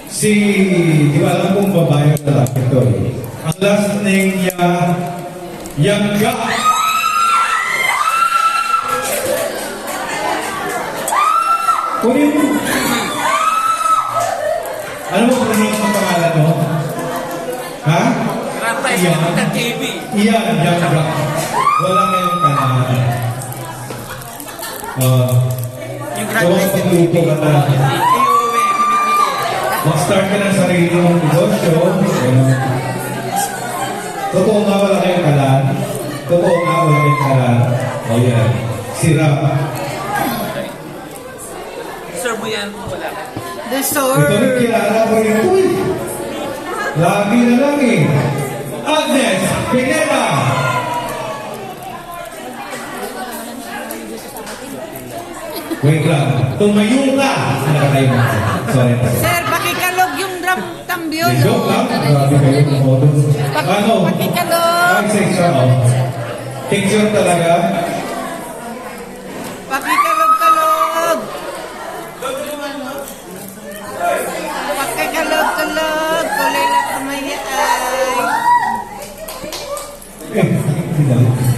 Si, di ba alam kong babae ang lalaki ito eh. Ang last name niya, Yangga. Kunin mo. Ano mo pronounce ang pangalan mo? Ha? Iyan. Iyan, Yangga. Wala kayong kanahan. So, pagluto ka na. Mag-start ka ng sarili mong negosyo. Totoo nga wala kayong kalan. Totoo nga wala kayong kalan. O yan. Sira. Sir mo yan, wala. The sir. Ito rin kilala ko rin ito eh. Lagi na lang eh. Agnes Pineda. Wait lang. Tumayo ka. Nakatayo mo. Sorry. Sir, pakikalog yung drum tambyo. Joke lang. Grabe kayo ng modo. Ano? Pakikalog. Section oh. Picture talaga. Pakikalog-kalog. Pakikalog-kalog. Kulay lang kamay ay. Hindi na.